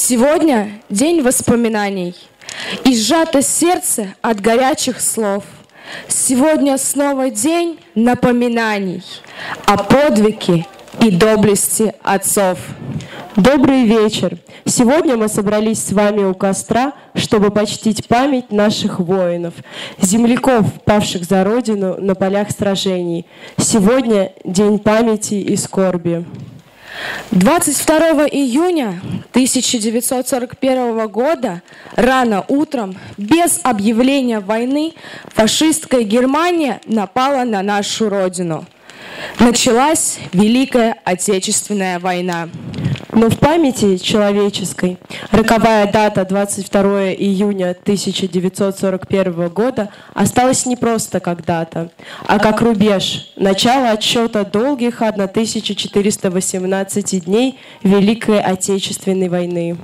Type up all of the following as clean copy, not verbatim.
Сегодня день воспоминаний, и сжато сердце от горячих слов. Сегодня снова день напоминаний о подвиге и доблести отцов. Добрый вечер! Сегодня мы собрались с вами у костра, чтобы почтить память наших воинов, земляков, павших за Родину на полях сражений. Сегодня день памяти и скорби. 22 июня 1941 года рано утром, без объявления войны, фашистская Германия напала на нашу Родину. Началась Великая Отечественная война. Но в памяти человеческой роковая дата 22 июня 1941 года осталась не просто как дата, а как рубеж, начало отсчета долгих 1418 дней Великой Отечественной войны.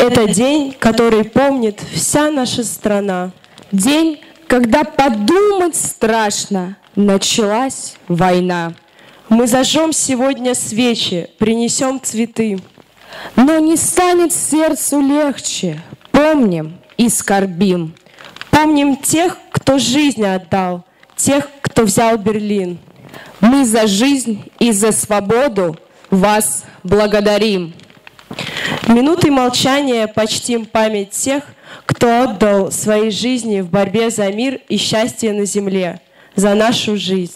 Это день, который помнит вся наша страна. День, когда подумать страшно, началась война. Мы зажжем сегодня свечи, принесем цветы. Но не станет сердцу легче. Помним и скорбим. Помним тех, кто жизнь отдал, тех, кто взял Берлин. Мы за жизнь и за свободу вас благодарим. Минутой молчания почтим память тех, кто отдал свои жизни в борьбе за мир и счастье на земле, за нашу жизнь.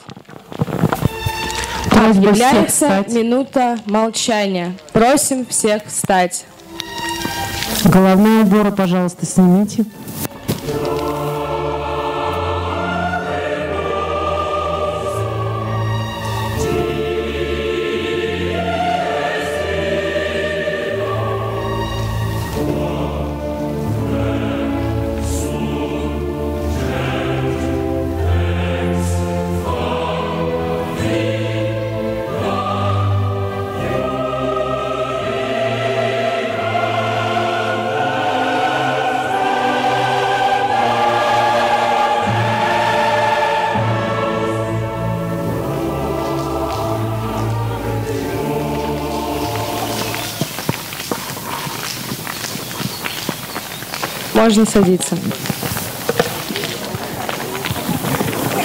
Объявляется минута молчания. Просим всех встать. Головные уборы, пожалуйста, снимите. Можно садиться.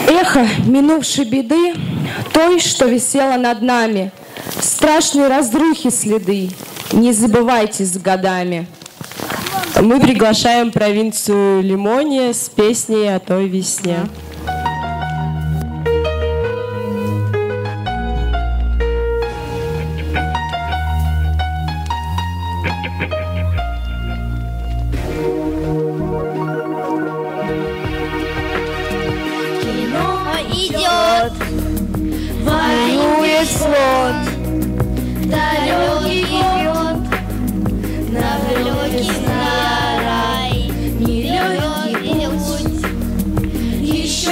Эхо минувшей беды, той, что висела над нами, страшной разрухи следы, не забывайте с годами. Мы приглашаем провинцию Лимония с песней о той весне. Воюет флот, далекий лед, навлеки на рай, нелегкий путь, еще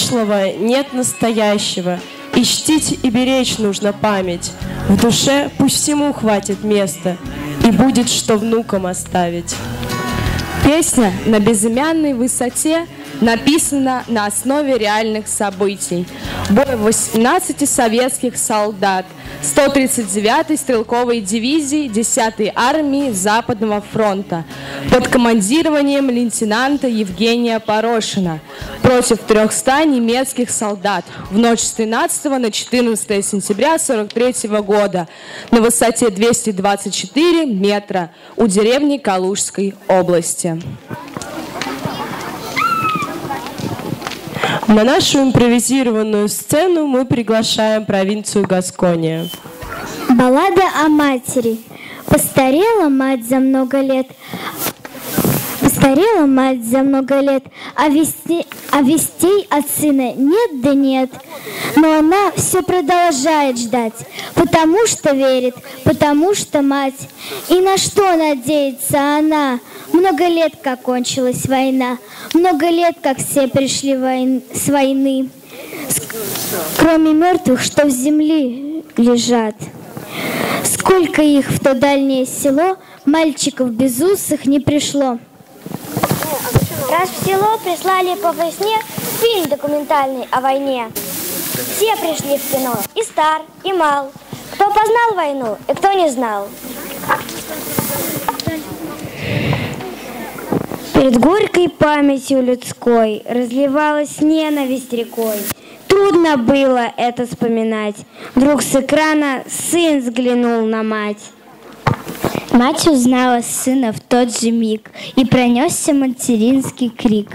прошлого нет настоящего, и чтить и беречь нужно память. В душе пусть всему хватит места, и будет что внукам оставить. Песня «На безымянной высоте» написана на основе реальных событий. Бой 18 советских солдат 139-й стрелковой дивизии 10-й армии Западного фронта под командированием лейтенанта Евгения Порошина против 300 немецких солдат в ночь с 13 на 14 сентября 1943 года на высоте 224 метра у деревни Калужской области. На нашу импровизированную сцену мы приглашаем провинцию Гаскония. Баллада о матери. Постарела мать за много лет. Постарела мать за много лет, а вестей от сына нет да нет. Но она все продолжает ждать, потому что верит, потому что мать. И на что надеется она? Много лет, как кончилась война, много лет, как все пришли с войны, кроме мертвых, что в земле лежат. Сколько их в то дальнее село, мальчиков безусых не пришло. Раз в село прислали по весне фильм документальный о войне. Все пришли в кино, и стар, и мал. Кто познал войну, и кто не знал. Перед горькой памятью людской разливалась ненависть рекой. Трудно было это вспоминать. Вдруг с экрана сын взглянул на мать. Мать узнала сына в тот же миг, и пронесся материнский крик.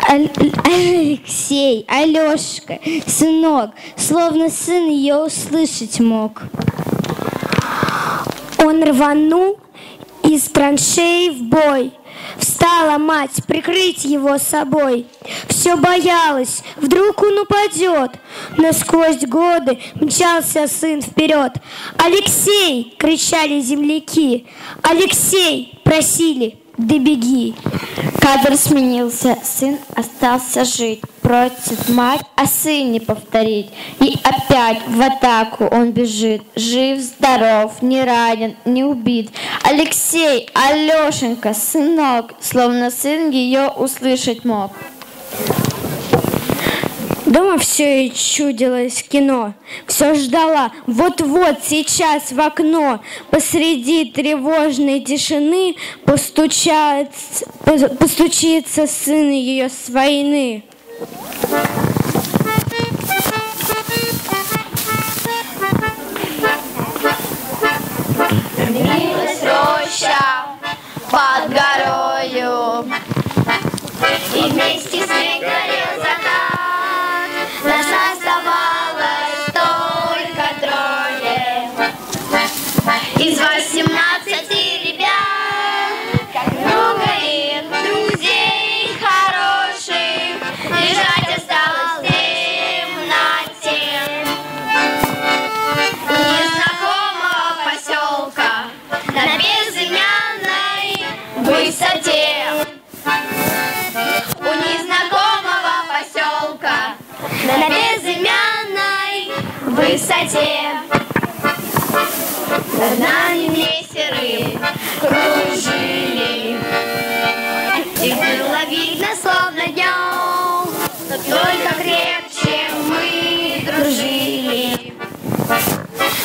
Алексей, Алешка, сынок, словно сын ее услышать мог. Он рванул из траншеи в бой. Встала мать прикрыть его собой. Все боялась, вдруг он упадет. Но сквозь годы мчался сын вперед. «Алексей!» — кричали земляки. «Алексей!» — просили. «Да беги!» Кадр сменился, сын остался жить. Просит мать о сыне повторить. И опять в атаку он бежит. Жив, здоров, не ранен, не убит. Алексей, Алешенька, сынок, словно сын ее услышать мог. Дома все и чудилось кино, все ждала, вот-вот сейчас в окно, посреди тревожной тишины постучится сын ее с войны. Длилась роща под горою, и вместе с ней горел закат. Нас оставалось только трое из 18 ребят. Как много их друзей хороших лежать осталось в темноте. У незнакомого поселка на безымянной высоте. У незнакомого поселка на безымянной высоте. Над нами мессеры кружили, их было видно словно днем, но только крепче мы дружили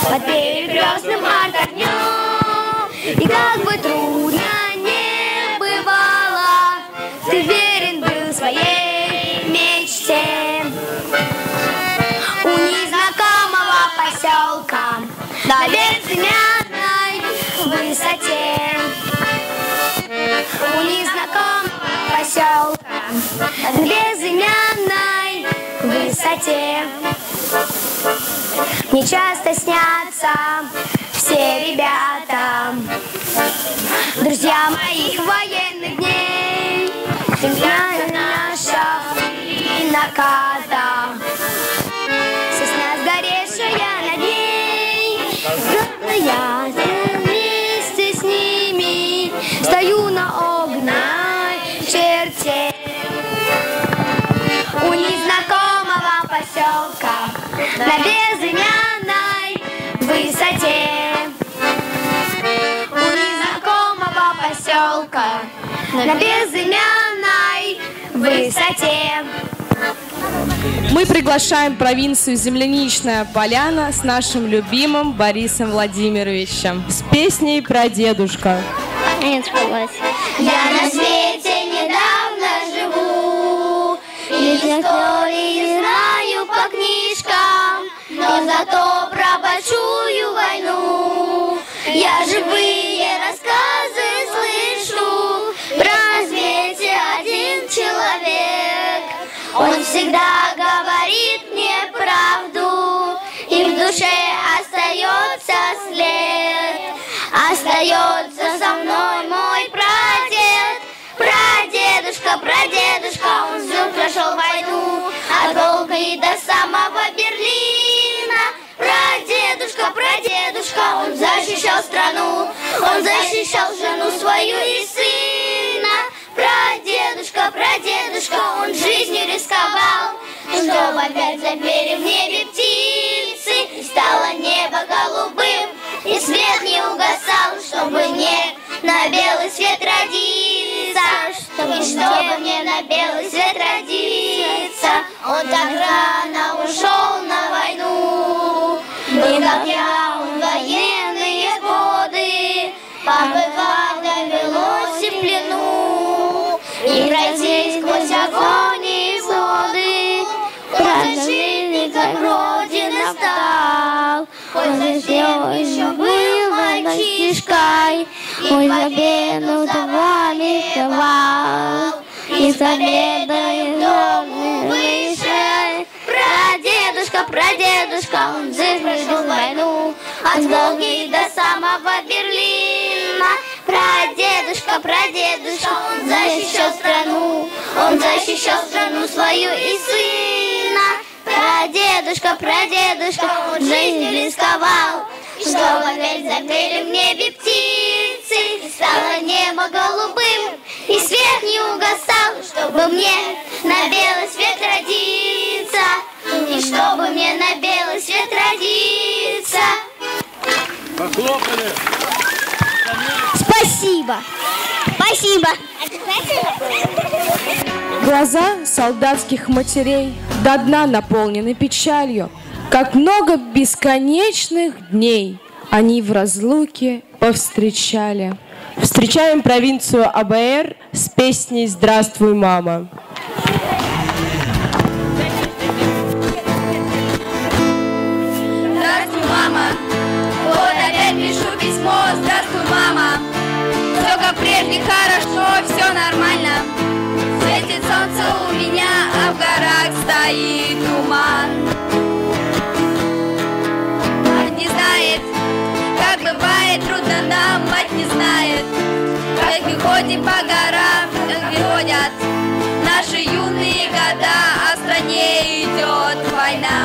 под перекрестным огнем. И как бы трудно не бывало, ты верен был своей мечте. У незнакомого поселка на безымянной высоте. У незнакомого поселка на безымянной высоте. Мне часто снятся все ребята, друзья моих военных дней. Земля наша и наката, сосна сгоревшая над ней. Я вместе с ними стою на огненной черте. У незнакомых на безымянной высоте. У незнакомого поселка на безымянной высоте. Мы приглашаем провинцию Земляничная Поляна с нашим любимым Борисом Владимировичем С песней про дедушка. Я на свете недавно живу, из истории знаю по книжкам, но зато про большую войну я живые рассказы слышу. Про на свете один человек, он всегда говорит мне правду, и в душе остается след. Остается со мной мой прадед, прадедушка, он всю прошел войну от Волги до самого Берлина. Прадедушка, он защищал страну, он защищал жену свою и сына. Прадедушка, он жизнью рисковал, чтобы опять запели в небе птицы, и стало небо голубым, и свет не угасал, чтобы мне на белый свет родиться, и чтобы мне на белый свет родиться. Он так рано ушел на войну, не как я, он в военные годы побывал, довелось и в плену, и пройти сквозь огонь и воды. Прожили, как Родина стал, он совсем еще был мальчишкой, ой, победу давали давал, и с победой в дом вышел. Прадедушка, он выиграл войну от Волги до самого Берлина. Прадедушка, он защищал страну свою и сына. Прадедушка, он жизнью рисковал, чтобы опять запели в небе птицы, и стало небо голубым, и свет не угасал, чтобы мне на белый свет родиться, и чтобы мне на белый свет родиться. Похлопали. Спасибо. Глаза солдатских матерей до дна наполнены печалью, как много бесконечных дней они в разлуке повстречали. Встречаем провинцию АБР с песней «Здравствуй, мама». Здравствуй, мама, вот опять пишу письмо. Здравствуй, мама, все как прежде, хорошо, все нормально. Светит солнце у меня, а в горах стоит туман. Мать не знает, как бывает трудно нам, мать не знает, как мы ходим по горам, как приходят наши юные года, а в стране идет война.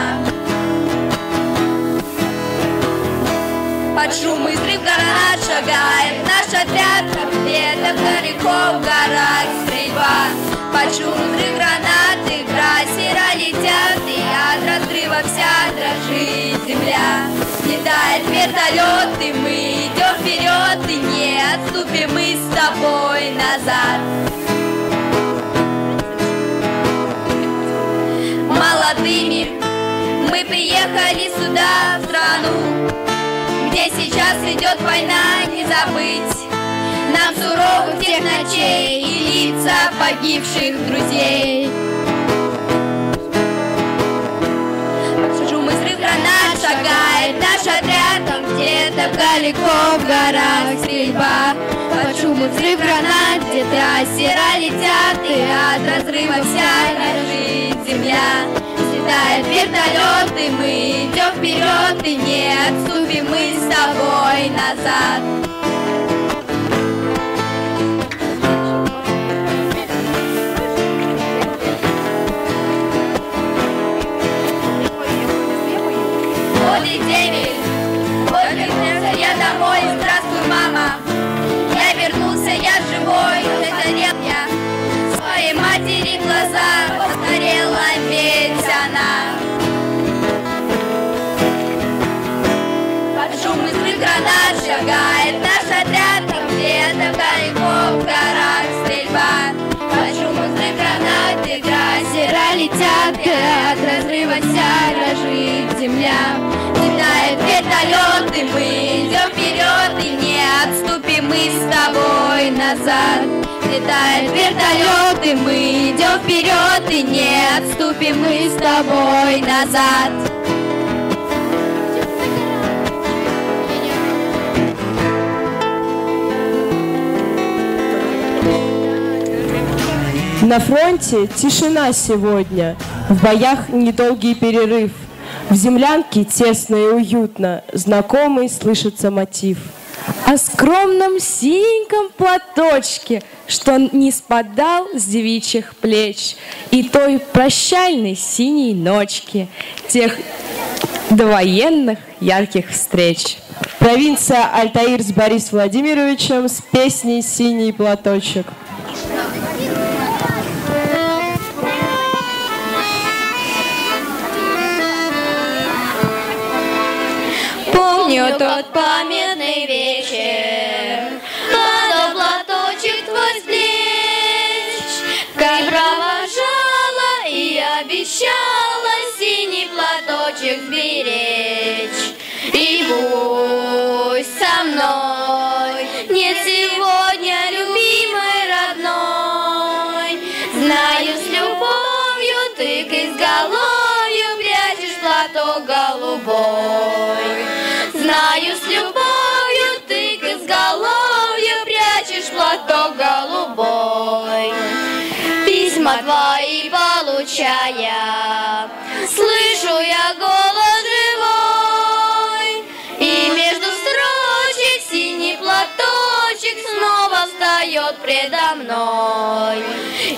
Под шум и взрыв гранат шагает наш отряд, где-то далеко в горах стрельба. Под шум и взрыв гранаты трассера летят, и от разрыва вся дрожит земля. Летает вертолет, и мы идем вперед, и не отступим мы с тобой назад. Молодыми мы приехали сюда, в страну, где сейчас идет война, не забыть нам суровых тех ночей и лица погибших друзей. Под шум и взрыв гранат шагает наш отряд, там где-то далеко в горах стрельба. Под шум и взрыв гранат, где трассера летят, и от разрыва вся дрожит земля. Летает вертолет, и мы идем вперед, и не отступим мы с тобой назад. Вот и 9, вот вернулся я домой, здравствуй, мама. Я вернулся, я живой, загорел я своей матери в глаза, постарела ведь она. как от разрыва вся дрожит земля. Летает вертолет, и мы идем вперед, и не отступим мы с тобой назад. Летает вертолет, и мы идем вперед, и не отступим мы с тобой назад. На фронте тишина сегодня, в боях недолгий перерыв. В землянке тесно и уютно, знакомый слышится мотив. О скромном синеньком платочке, что не спадал с девичьих плеч, и той прощальной синей ночки, тех довоенных ярких встреч. Провинция Альтаир с Борисом Владимировичем с песней «Синий платочек». Помню тот памятный вечер, падал платочек твой с плеч, как провожала и обещала синий платочек сберечь. И пусть со мной нет сегодня любимой родной, знаю, с любовью ты к изголовью прячешь платок голубой. Знаю, с любовью ты к изголовью прячешь платок голубой. Письма твои получая, слышу я голос живой, и между строчек синий платочек снова встает предо мной.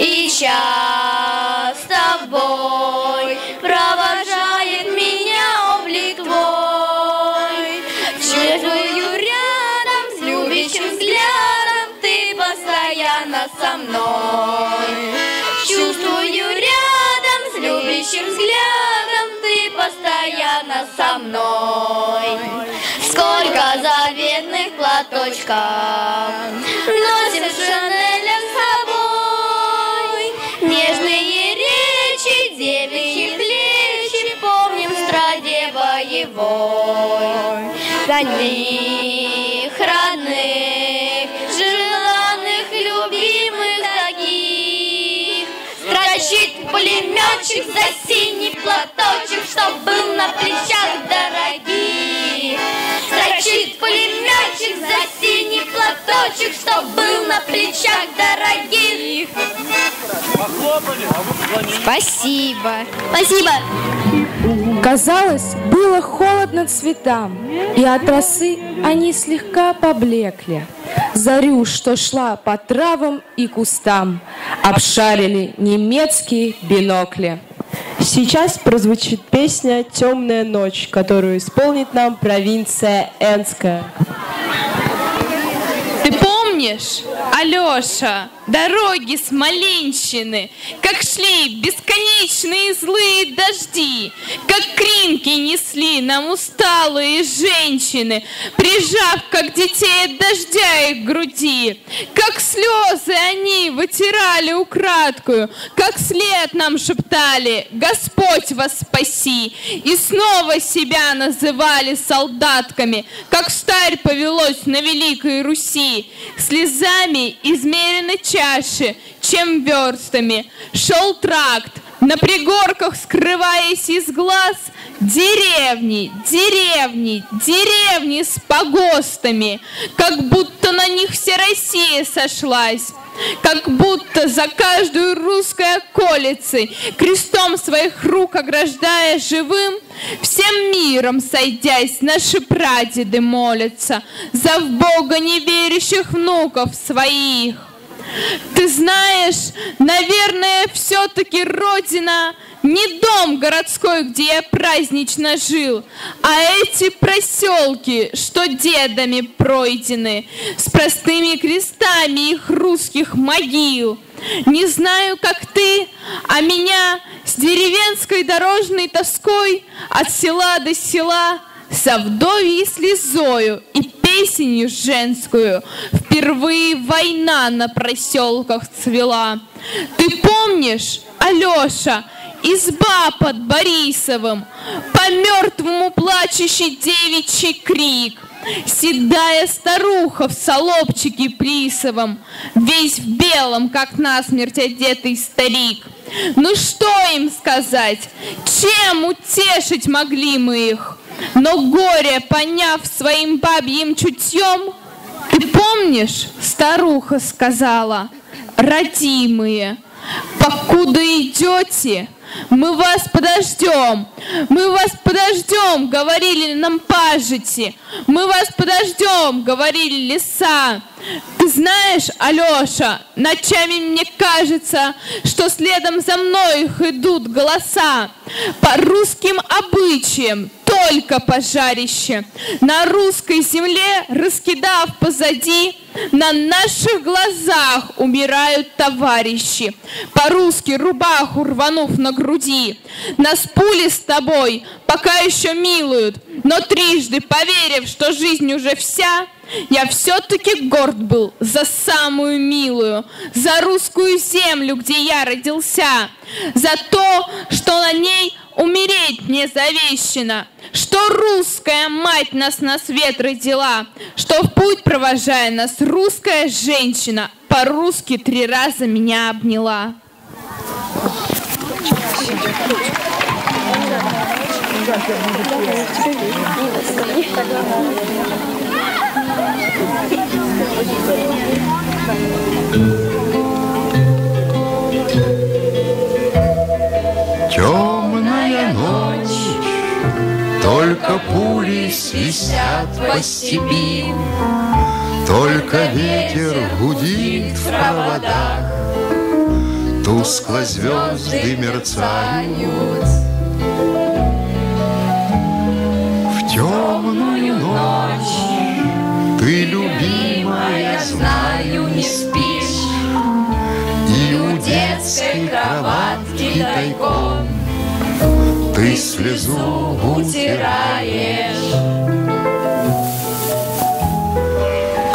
И час с тобой провожает меня облик твой. Чувствую рядом с любящим взглядом ты постоянно со мной. Чувствую рядом с любящим взглядом ты постоянно со мной. Сколько заветных платочков носим в шинелях с собой. Нежные речи, девичьи плечи помним в страде боевой. Родных, родных, желанных, любимых таких. Строчит пулеметчик за синий платочек, чтоб был на плечах дорогих. Строчит пулеметчик за синий платочек, чтоб был на плечах дорогих. Спасибо. Спасибо. Казалось, было холодно цветам, и от росы они слегка поблекли. Зарю, что шла по травам и кустам, обшарили немецкие бинокли. Сейчас прозвучит песня «Темная ночь», которую исполнит нам провинция Энская. Ты помнишь, Алеша, дороги Смоленщины, как шли бесконечные злые дожди, как кринки несли нам усталые женщины, прижав, как детей от дождя их к груди, как слезы они вытирали украдкую, как след нам шептали «Господь вас спаси!» и снова себя называли солдатками, как старь повелось на Великой Руси, слезами измерены чаши, чем верстами. Шел тракт, на пригорках скрываясь из глаз, деревни, деревни, деревни с погостами, как будто на них вся Россия сошлась. Как будто за каждую русской околицей, крестом своих рук ограждая живым, всем миром сойдясь, наши прадеды молятся за в Бога неверящих внуков своих. Ты знаешь, наверное, все-таки Родина не дом городской, где я празднично жил, а эти проселки, что дедами пройдены, с простыми крестами их русских могил. Не знаю, как ты, а меня с деревенской дорожной тоской от села до села, со вдовьей слезою и песенью женскую впервые война на проселках цвела. Ты помнишь, Алеша, изба под Борисовым, по мертвому плачущий девичий крик. Седая старуха в салопчике плисовом, весь в белом, как насмерть одетый старик. Ну что им сказать, чем утешить могли мы их? Но горе, поняв своим бабьим чутьем, ты помнишь, старуха сказала, родимые, покуда идете, мы вас подождем, говорили нам пажити, мы вас подождем, говорили леса. Ты знаешь, Алеша, ночами мне кажется, что следом за мной их идут голоса. По русским обычаям только пожарище, на русской земле, раскидав позади, на наших глазах умирают товарищи, по-русски рубаху рванув на груди. Нас пули с тобой пока еще милуют, но трижды поверив, что жизнь уже вся, я все-таки горд был за самую милую, за русскую землю, где я родился, за то, что на ней умереть мне завещено, что русская мать нас на свет родила, что в путь провожая нас русская женщина по-русски 3 раза меня обняла. Темная ночь, только пули свистят по степи, только ветер гудит в проводах, тускло звезды мерцают. В темную ночь ты, любимая, знаю, не спишь, и у детской кроватки тайком ты слезу утираешь.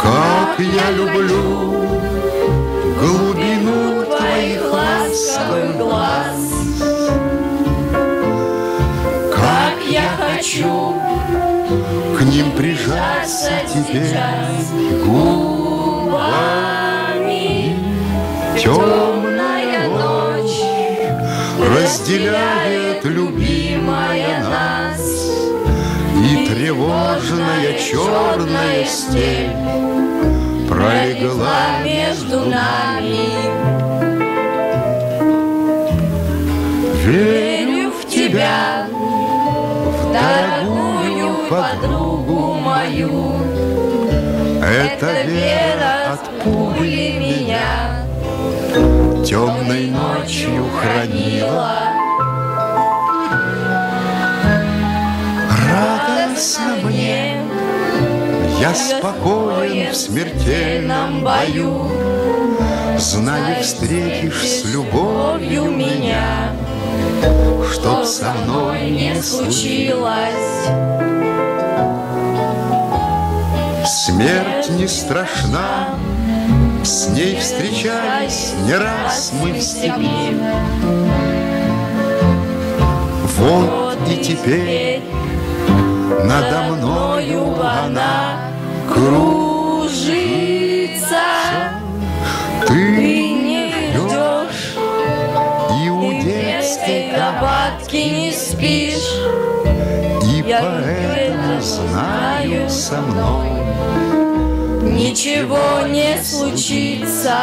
Как я люблю глубину твоих ласковых глаз, как я хочу к ним прижаться теперь губами. Темная ночь разделяет, любимая, нас, и тревожная черная степь пролегла между нами. Верю в тебя, в дорогую подругу мою. Эта вера от пули меня темной ночью хранила. Радостно мне, я спокоен в смертельном бою, знаю, встретишь с любовью меня, чтоб со мной не случилось. Смерть не страшна, с ней встречались не раз мы в степи. Вот и теперь надо мною она кружится. Ты не ждешь и у детской кроватки не спишь, и поэтому знаю, со мной ничего не случится.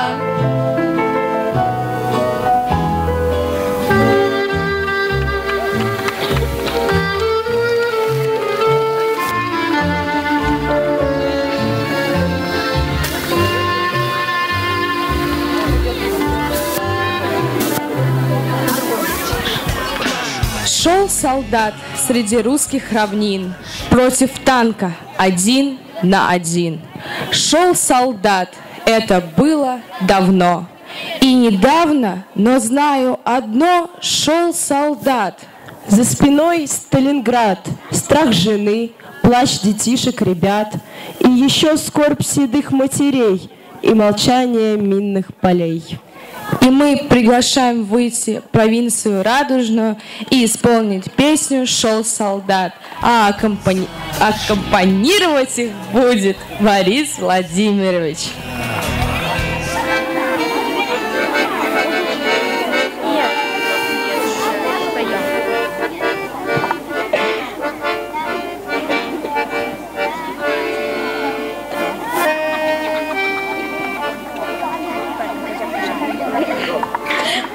Шел солдат среди русских равнин против танка 1 на 1. Шел солдат, это было давно. И недавно, но знаю одно, шел солдат. За спиной Сталинград, страх жены, плач детишек, ребят, и еще скорбь седых матерей и молчание минных полей. И мы приглашаем выйти провинцию Радужную и исполнить песню «Шел солдат». А аккомпанировать их будет Борис Владимирович.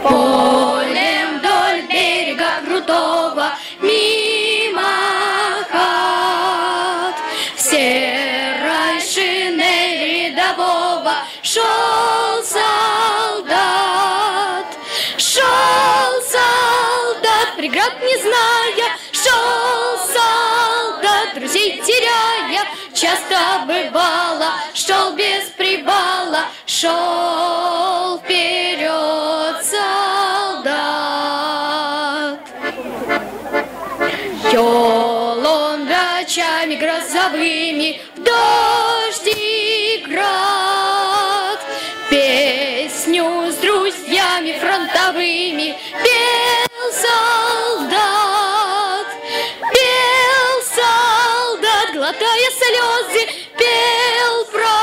Полем вдоль берега крутого, мимо хат, в серой шинели рядового шел солдат. Шел солдат, преград не зная, шел солдат, друзей теряя, часто бывало, шел без привала, шел вперед солдат. Вел он ночами грозовыми в дождь и град, песню с друзьями фронтовыми пел солдат. Пел солдат, глотая слезы, пел про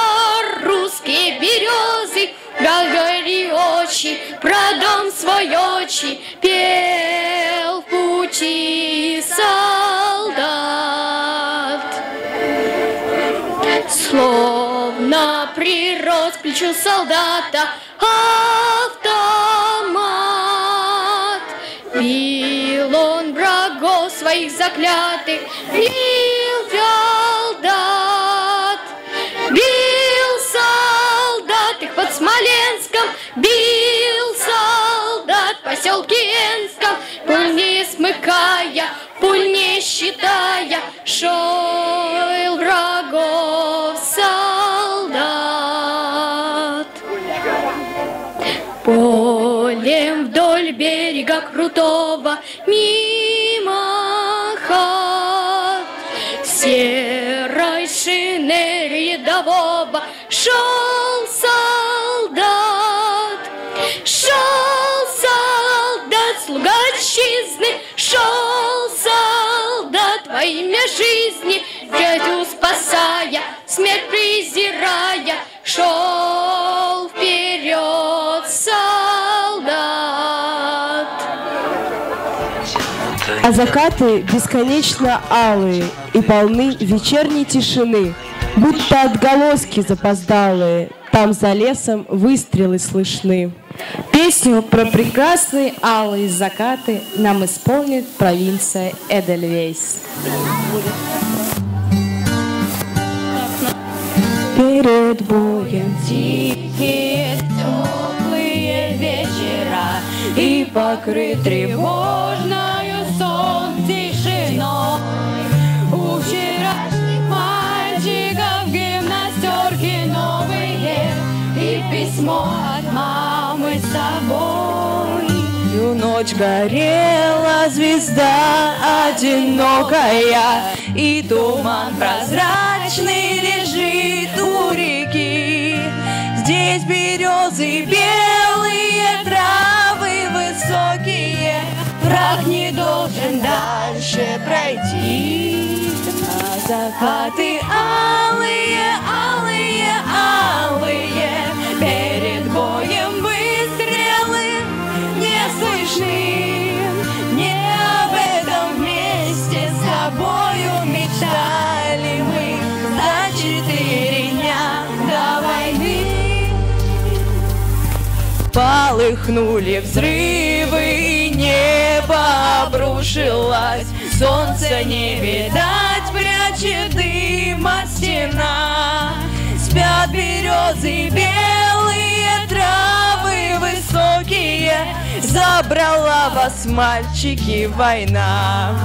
русские березы, гори очи, про дом свой очи, пел в пути солдат. Словно прирос к плечу солдата автомат, бил он врагов своих заклятых, бил солдат. Бил солдат их под Смоленском, бил солдат в поселке Энском, пуль не смыкая, пуль не считая, шел врагов солдат. Полем вдоль берега крутого, мимо хат, серой шинели рядового шел солдат. Шел солдат, слуга отчизны, шел солдат во имя жизни, дядю спасая, смерть презирая, шел вперед солдат. А закаты бесконечно алые и полны вечерней тишины, будто отголоски запоздалые, там за лесом выстрелы слышны. Песню про прекрасные алые закаты нам исполнит провинция Эдельвейс. Перед боем Тихие теплые вечера и покрыт тревожною сон тишиной. У вчерашних мальчиков гимнастерки новые и письмо от мамы с собой. всю ночь горела звезда одинокая, И туман прозрачный лежит у реки. Здесь березы белые, травы высокие, враг не должен дальше пройти. А закаты алые, алые, алые, перед боем выстрелы не слышны. Не об этом вместе с тобою мечтали мы за 4 дня до войны. Полыхнули взрывы, и небо обрушилось. Солнца не видать, прячет дым от стена. Спят березы белые, травы высокие, забрала вас, мальчики, война.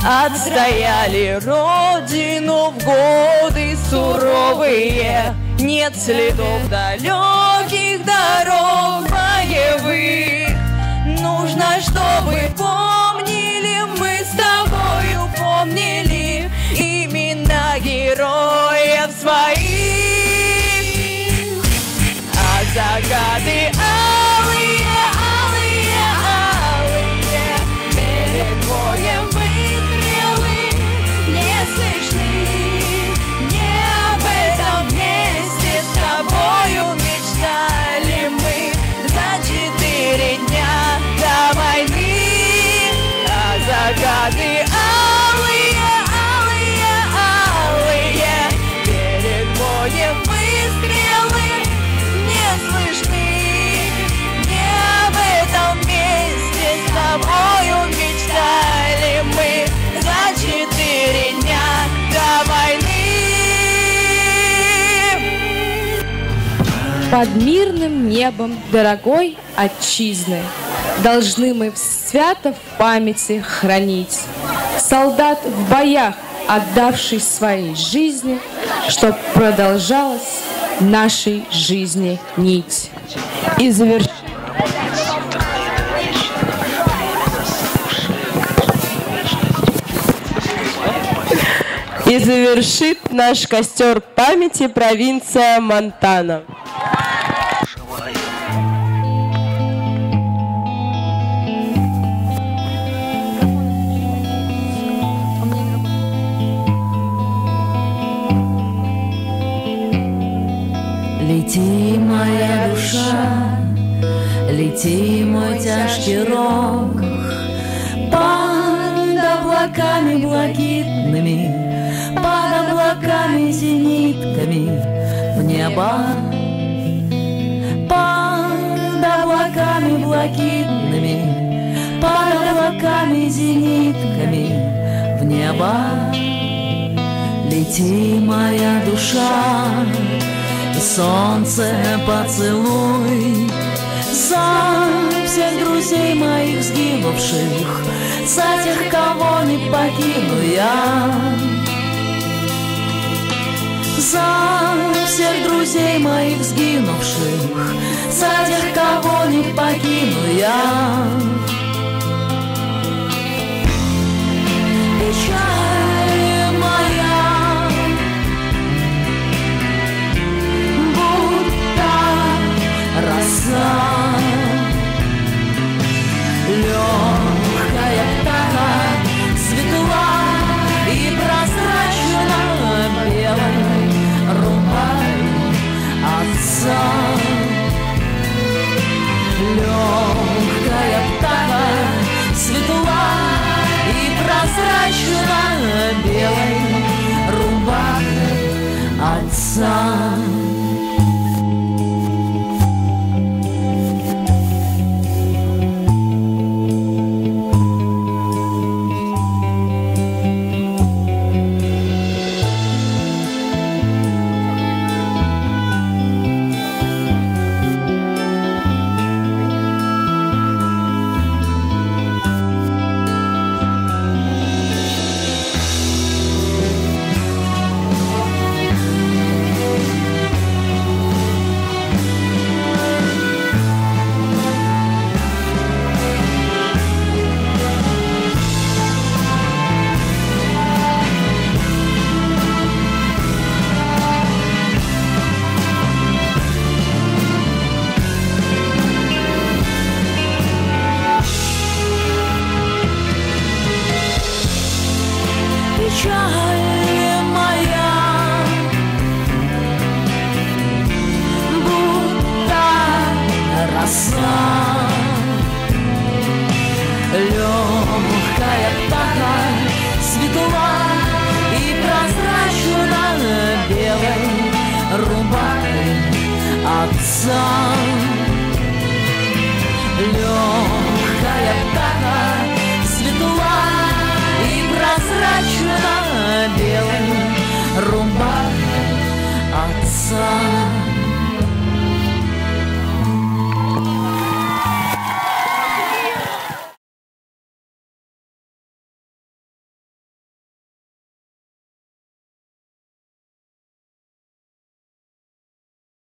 Отстояли родину в годы суровые, нет следов далеких дорог боевых. Нужно, чтобы помнили, мы с тобою помнили имена героев своих. А под мирным небом дорогой отчизны должны мы свято в памяти хранить солдат в боях, отдавший своей жизни, чтоб продолжалась нашей жизни нить. И завершит наш костер памяти провинция Монтана. Лети, моя душа, лети, мой тяжкий рог, под облаками блакитными, под облаками зенитками в небо, под облаками блакитными, под облаками зенитками в небо. Лети, моя душа, и солнце поцелуй за всех друзей моих сгинувших, за тех, кого не покину я. За всех друзей моих сгинувших, за тех, кого не покину я. Печаль моя будто роса, легкая птаха, светла и прозрачно белой рубай отца. Легкая птаха, светла и прозрачно белой рубай отца. Печаль моя будто роса, легкая птаха, светла и прозрачно белой рубай отца. Легкая